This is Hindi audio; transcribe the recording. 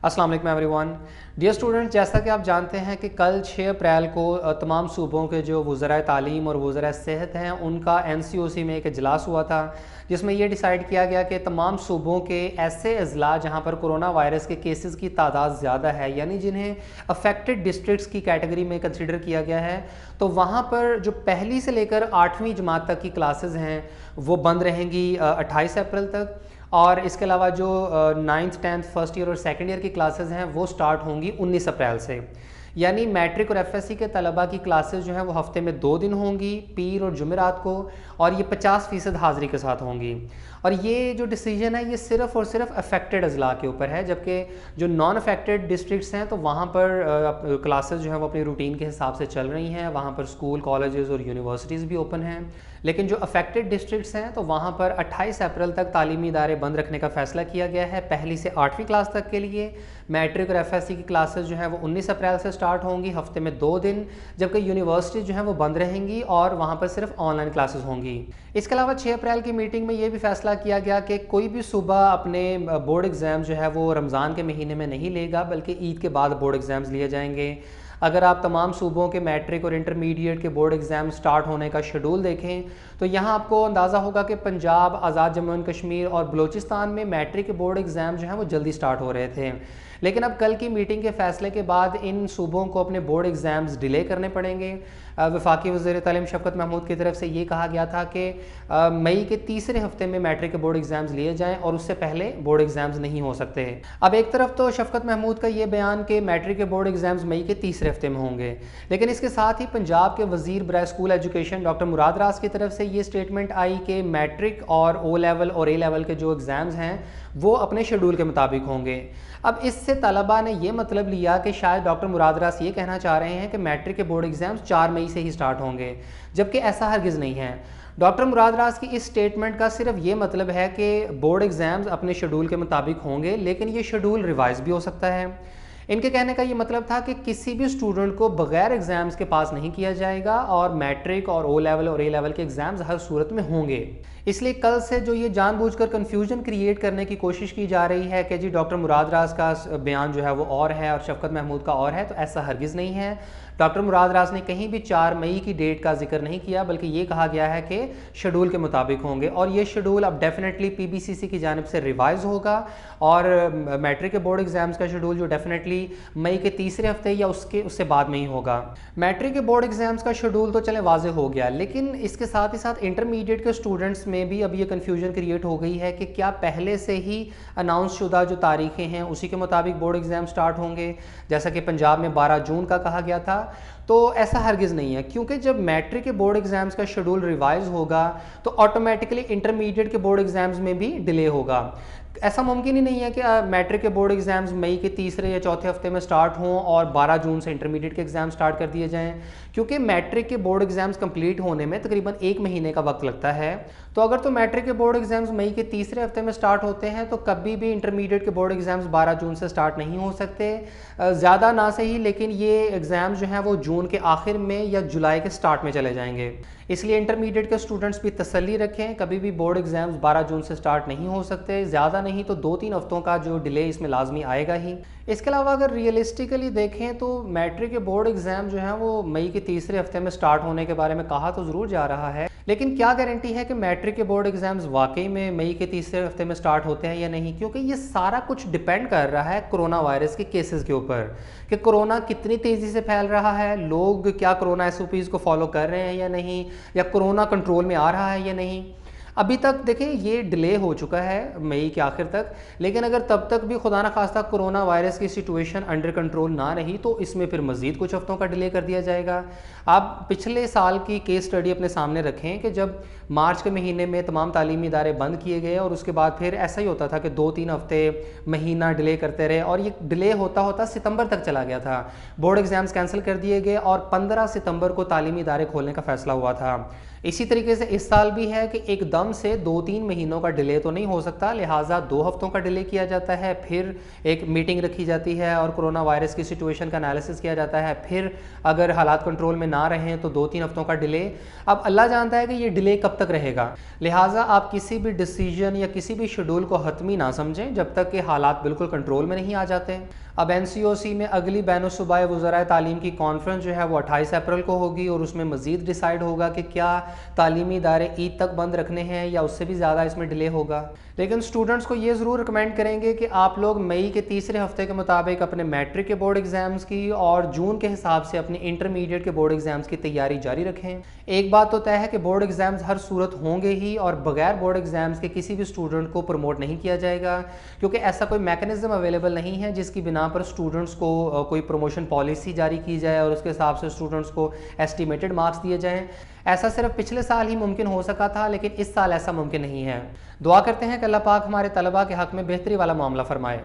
अस्सलाम वालेकुम एवरीवन। डियर स्टूडेंट्स, जैसा कि आप जानते हैं कि कल 6 अप्रैल को तमाम सूबों के जो वज़राए तालीम और वज़राए सेहत हैं उनका NCOC में एक इजलास हुआ था, जिसमें ये डिसाइड किया गया कि तमाम सूबों के ऐसे अजला जहाँ पर कोरोना वायरस के केसेस की तादाद ज़्यादा है, यानी जिन्हें अफेक्टेड डिस्ट्रिक्ट्स की कैटेगरी में कंसिडर किया गया है, तो वहाँ पर जो पहली से लेकर 8वीं जमात तक की क्लासेस हैं वो बंद रहेंगी 28 अप्रैल तक। और इसके अलावा जो 9th 10th फर्स्ट ईयर और सेकेंड ईयर की क्लासेस हैं वो स्टार्ट होंगी 19 अप्रैल से। यानी मैट्रिक और FSC के तलबा की क्लासेस जो हैं वो हफ्ते में 2 दिन होंगी, पीर और जुमेरात को, और ये 50% हाज़िरी के साथ होंगी। और ये जो डिसीजन है ये सिर्फ़ और सिर्फ अफेक्टेड अजला के ऊपर है, जबकि जो नॉन अफेक्टेड डिस्ट्रिक्ट्स हैं तो वहाँ पर क्लासेस जो हैं वो अपनी रूटीन के हिसाब से चल रही हैं, वहाँ पर स्कूल, कॉलेजेस और यूनिवर्सिटीज़ भी ओपन हैं। लेकिन जो अफेक्टेड डिस्ट्रिक्ट्स हैं तो वहाँ पर 28 अप्रैल तक तालीमी इदारे बंद रखने का फ़ैसला किया गया है, पहली से 8वीं क्लास तक के लिए। मैट्रिक और FSC की क्लासेस जो हैं वो 19 अप्रैल से स्टार्ट होंगी, हफ्ते में 2 दिन, जबकि यूनिवर्सिटी जो हैं वो बंद रहेंगी और वहाँ पर सिर्फ ऑनलाइन क्लासेस होंगी। इसके अलावा 6 अप्रैल की मीटिंग में ये भी फैसला किया गया कि कोई भी सूबा अपने बोर्ड एग्ज़ाम जो है वो रमज़ान के महीने में नहीं लेगा, बल्कि ईद के बाद बोर्ड एग्ज़ाम्स लिए जाएंगे। अगर आप तमाम सूबों के मैट्रिक और इंटरमीडिएट के बोर्ड एग्ज़ाम स्टार्ट होने का शेड्यूल देखें तो यहाँ आपको अंदाज़ा होगा कि पंजाब, आज़ाद जम्मू एंड कश्मीर और बलूचिस्तान में मैट्रिक के बोर्ड एग्ज़ाम जो हैं वो जल्दी स्टार्ट हो रहे थे। लेकिन अब कल की मीटिंग के फ़ैसले के बाद इन सूबों को अपने बोर्ड एग्ज़ाम्स डिले करने पड़ेंगे। वफाकी वज़ीर तालीम शफ़क़त महमूद की तरफ से ये कहा गया था कि मई के तीसरे हफ्ते में मैट्रिक के बोर्ड एग्ज़ाम्स लिए जाएँ और उससे पहले बोर्ड एग्ज़ाम्स नहीं हो सकते। अब एक तरफ तो शफ़क़त महमूद का ये बयान कि मैट्रिक के बोर्ड एग्ज़ाम्स मई के तीसरे हफ्ते में होंगे, लेकिन इसके साथ ही पंजाब के वज़ीर बराए स्कूल एजुकेशन डॉक्टर मुराद रास की तरफ से ये स्टेटमेंट आई कि मैट्रिक और O लेवल और A लेवल के जो एग्ज़ाम्स हैं वो अपने शेड्यूल के मुताबिक होंगे। अब इससे तलबा ने यह मतलब लिया कि शायद डॉक्टर मुराद रास ये कहना चाह रहे हैं कि मैट्रिक के बोर्ड एग्ज़ाम्स 4 मई से ही स्टार्ट होंगे, जबकि ऐसा हरगिज़ नहीं है। डॉक्टर मुराद रास की इस स्टेटमेंट का सिर्फ ये मतलब है कि बोर्ड एग्ज़ाम्स अपने शेड्यूल के मुताबिक होंगे, लेकिन ये शेड्यूल रिवाइज़ भी हो सकता है। इनके कहने का ये मतलब था कि किसी भी स्टूडेंट को बग़ैर एग्ज़ाम्स के पास नहीं किया जाएगा और मैट्रिक और O लेवल और A लेवल के एग्ज़ाम्स हर सूरत में होंगे। इसलिए कल से जो ये जानबूझकर कन्फ्यूजन क्रिएट करने की कोशिश की जा रही है कि जी डॉक्टर मुराद रास का बयान जो है वो और है और शफ़क़त महमूद का और है, तो ऐसा हरगिज़ नहीं है। डॉक्टर मुराद रास ने कहीं भी 4 मई की डेट का जिक्र नहीं किया, बल्कि ये कहा गया है कि शेड्यूल के मुताबिक होंगे, और ये शेड्यूल अब डेफिनेटली PBCC की जानिब से रिवाइज़ होगा और मैट्रिक के बोर्ड एग्ज़ाम्स का शेड्यूल जो डेफिनेटली मई के तीसरे हफ्ते या उससे बाद में ही होगा। मैट्रिक के बोर्ड एग्ज़ाम्स का शेड्यूल तो चले वाज़े हो गया, लेकिन इसके साथ ही साथ इंटरमीडिएट के स्टूडेंट्स में भी अब ये कन्फ्यूजन क्रिएट हो गई है कि क्या पहले से ही अनाउंस शुदा जो तारीखें हैं उसी के मुताबिक बोर्ड एग्ज़ाम स्टार्ट होंगे, जैसा कि पंजाब में 12 जून का कहा गया था। तो ऐसा हरगिज़ नहीं है, क्योंकि जब मैट्रिक के बोर्ड एग्ज़ाम्स का शेड्यूल रिवाइज़ होगा तो ऑटोमेटिकली इंटरमीडिएट के बोर्ड एग्ज़ाम्स में भी डिले होगा। ऐसा मुमकिन ही नहीं है कि मैट्रिक के बोर्ड एग्ज़ाम्स मई के तीसरे या चौथे हफ्ते में स्टार्ट हों और 12 जून से इंटरमीडिएट के एग्ज़ाम स्टार्ट कर दिए जाएं, क्योंकि मैट्रिक के बोर्ड एग्ज़ाम्स कंप्लीट होने में तकरीबन 1 महीने का वक्त लगता है। तो अगर तो मैट्रिक के बोर्ड एग्ज़ाम्स मई के तीसरे हफ्ते में स्टार्ट होते हैं तो कभी भी इंटरमीडिएट के बोर्ड एग्ज़ाम्स 12 जून से स्टार्ट नहीं हो सकते। ज़्यादा ना सही, लेकिन ये एग्ज़ाम जो हैं वो जून के आखिर में या जुलाई के स्टार्ट में चले जाएंगे। इसलिए इंटरमीडिएट के स्टूडेंट्स भी तसल्ली रखें, कभी भी बोर्ड एग्ज़ाम्स 12 जून से स्टार्ट नहीं हो सकते, ज़्यादा नहीं तो 2-3 हफ्तों का जो डिले इसमें लाजमी आएगा ही। इसके अलावा अगर रियलिस्टिकली देखें तो मैट्रिक के बोर्ड एग्ज़ाम जो हैं वो मई के तीसरे हफ्ते में स्टार्ट होने के बारे में कहा तो ज़रूर जा रहा है, लेकिन क्या गारंटी है कि मैट्रिक के बोर्ड एग्ज़ाम्स वाकई में मई के तीसरे हफ्ते में स्टार्ट होते हैं या नहीं, क्योंकि ये सारा कुछ डिपेंड कर रहा है कोरोना वायरस के केसेस के ऊपर कि कोरोना कितनी तेज़ी से फैल रहा है, लोग क्या कोरोना SOPs को फॉलो कर रहे हैं या नहीं, या कोरोना कंट्रोल में आ रहा है या नहीं। अभी तक देखें ये डिले हो चुका है मई के आखिर तक, लेकिन अगर तब तक भी खुदा न खास्ता कोरोना वायरस की सिचुएशन अंडर कंट्रोल ना रही तो इसमें फिर मज़ीद कुछ हफ्तों का डिले कर दिया जाएगा। आप पिछले साल की केस स्टडी अपने सामने रखें कि जब मार्च के महीने में तमाम तालीमी इदारे बंद किए गए और उसके बाद फिर ऐसा ही होता था कि 2-3 हफ्ते महीना डिले करते रहे और ये डिले होता होता सितंबर तक चला गया था। बोर्ड एग्ज़ाम्स कैंसिल कर दिए गए और 15 सितंबर को तालीमी इदारे खोलने का फ़ैसला हुआ था। इसी तरीके से इस साल भी है कि एकदम से 2-3 महीनों का डिले तो नहीं हो सकता, लिहाजा 2 हफ्तों का डिले किया जाता है, फिर एक मीटिंग रखी जाती है और कोरोना वायरस की सिचुएशन का एनालिसिस किया जाता है, फिर अगर हालात कंट्रोल में ना रहें तो 2-3 हफ्तों का डिले। अब अल्लाह जानता है कि ये डिले कब तक रहेगा, लिहाजा आप किसी भी डिसीजन या किसी भी शेड्यूल को हतमी ना समझें जब तक कि हालात बिल्कुल कंट्रोल में नहीं आ जाते। अब NCOC में अगली बैनुस्सूबाई वज़राए तालीम की कॉन्फ्रेंस जो है वो 28 अप्रैल को होगी और उसमें मज़ीद डिसाइड होगा कि क्या तालीमी इदारे ईद तक बंद रखने हैं या उससे भी ज़्यादा इसमें डिले होगा। लेकिन स्टूडेंट्स को ये ज़रूर रिकमेंड करेंगे कि आप लोग मई के तीसरे हफ्ते के मुताबिक अपने मैट्रिक के बोर्ड एग्ज़ाम्स की और जून के हिसाब से अपने इंटरमीडिएट के बोर्ड एग्ज़ाम्स की तैयारी जारी रखें। एक बात तो तय है कि बोर्ड एग्ज़ाम्स हर सूरत होंगे ही और बगैर बोर्ड एग्ज़ाम्स के किसी भी स्टूडेंट को प्रमोट नहीं किया जाएगा, क्योंकि ऐसा कोई मैकेनिज़्म अवेलेबल नहीं है जिसकी बिना पर स्टूडेंट्स को कोई प्रमोशन पॉलिसी जारी की जाए और उसके हिसाब से स्टूडेंट्स को एस्टिमेटेड मार्क्स दिए जाएँ। ऐसा सिर्फ पिछले साल ही मुमकिन हो सका था, लेकिन इस साल ऐसा मुमकिन नहीं है। दुआ करते हैं कि अल्लाह पाक हमारे तलबा के हक़ में बेहतरी वाला मामला फरमाए।